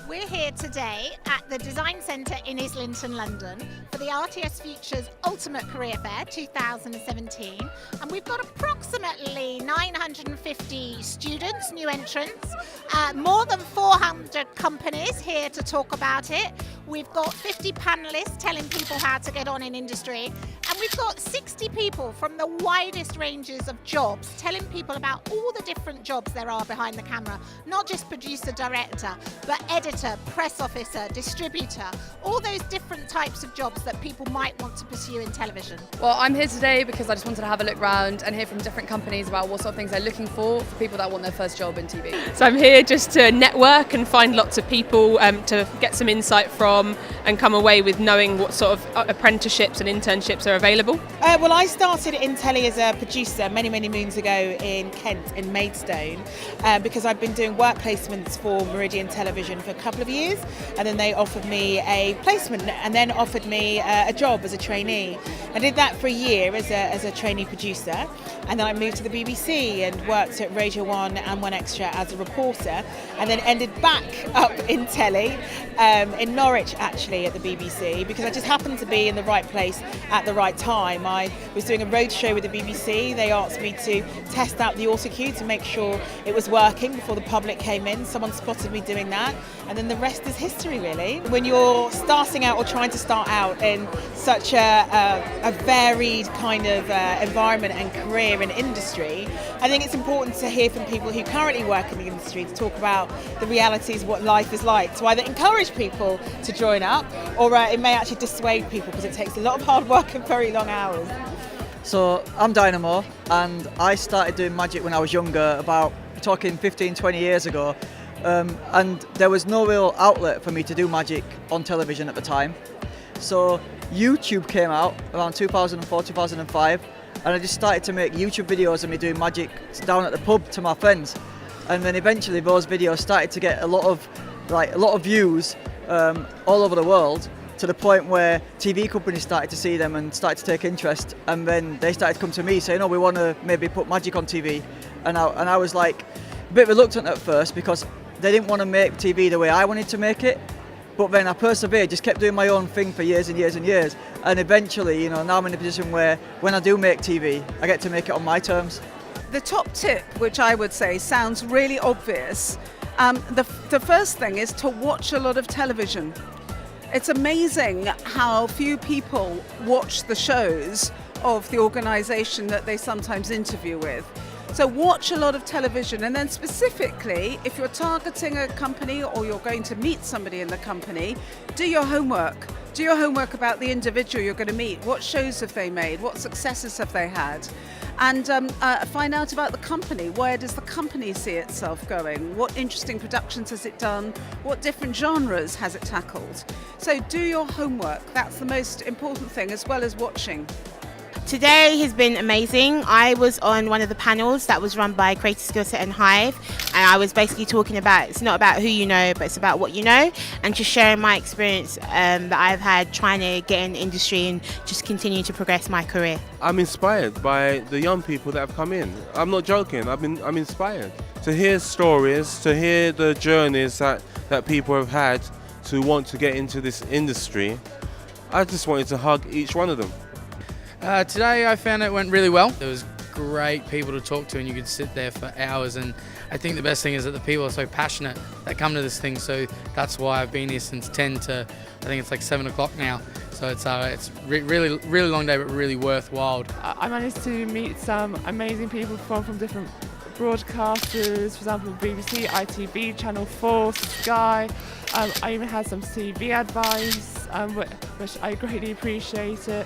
We're here today at the Design Centre in Islington, London for the RTS Futures Ultimate Career Fair 2017, and we've got approximately 950 students, new entrants, more than 400 companies here to talk about it. We've got 50 panellists telling people how to get on in industry, and we've got 60 people from the widest ranges of jobs telling people about all the different jobs there are behind the camera, not just producer, director, but editor, press officer, distributor, all those different types of jobs that people might want to pursue in television. Well, I'm here today because I just wanted to have a look around and hear from different companies about what sort of things they're looking for people that want their first job in TV. So I'm here just to network and find lots of people to get some insight from and come away with knowing what sort of apprenticeships and internships are available. Well, I started in telly as a producer many moons ago in Kent, in Maidstone, because I've been doing work placements for Meridian Television for a couple of years, and then they offered me a placement and then offered me a job as a trainee. I did that for a year as a trainee producer, and then I moved to the BBC and worked at Radio 1 and 1 Extra as a reporter, and then ended back up in telly in Norwich actually at the BBC, because I just happened to be in the right place at the right time. I was doing a road show with the BBC. They asked me to test out the autocue to make sure it was working before the public came in. Someone spotted me doing that, and then the rest is history really. When you're starting out or trying to start out in such a varied kind of environment and career in industry, I think it's important to hear from people who currently work in the industry to talk about the realities of what life is like, to either encourage people to join up, or it may actually dissuade people because it takes a lot of hard work and very long hours. So I'm Dynamo, and I started doing magic when I was younger, about talking 15-20 years ago, and there was no real outlet for me to do magic on television at the time. So YouTube came out around 2004-2005, and I just started to make YouTube videos of me doing magic down at the pub to my friends, and then eventually those videos started to get a lot of views all over the world, to the point where TV companies started to see them and started to take interest, and then they started to come to me saying, oh, we want to maybe put magic on TV, and I was like a bit reluctant at first because they didn't want to make TV the way I wanted to make it, but then I persevered, just kept doing my own thing for years and years and years, and eventually, now I'm in a position where when I do make TV, I get to make it on my terms. The top tip, which I would say sounds really obvious, the first thing is to watch a lot of television. It's amazing how few people watch the shows of the organisation that they sometimes interview with. So watch a lot of television, and then specifically, if you're targeting a company or you're going to meet somebody in the company, do your homework. Do your homework about the individual you're going to meet. What shows have they made? What successes have they had? And find out about the company. Where does the company see itself going? What interesting productions has it done? What different genres has it tackled? So do your homework. That's the most important thing, as well as watching. Today has been amazing. I was on one of the panels that was run by Creative Skillset and Hive, and I was basically talking about, it's not about who you know, but it's about what you know, and just sharing my experience that I've had trying to get in the industry and just continue to progress my career. I'm inspired by the young people that have come in. I'm not joking, I'm inspired. To hear stories, to hear the journeys that people have had to want to get into this industry, I just wanted to hug each one of them. Today I found it went really well. There was great people to talk to, and you could sit there for hours, and I think the best thing is that the people are so passionate that come to this thing, so that's why I've been here since 10 to I think it's like 7 o'clock now, so it's really long day, but really worthwhile. I managed to meet some amazing people from different broadcasters, for example BBC, ITV, Channel 4, Sky. I even had some TV advice, which I greatly appreciate it.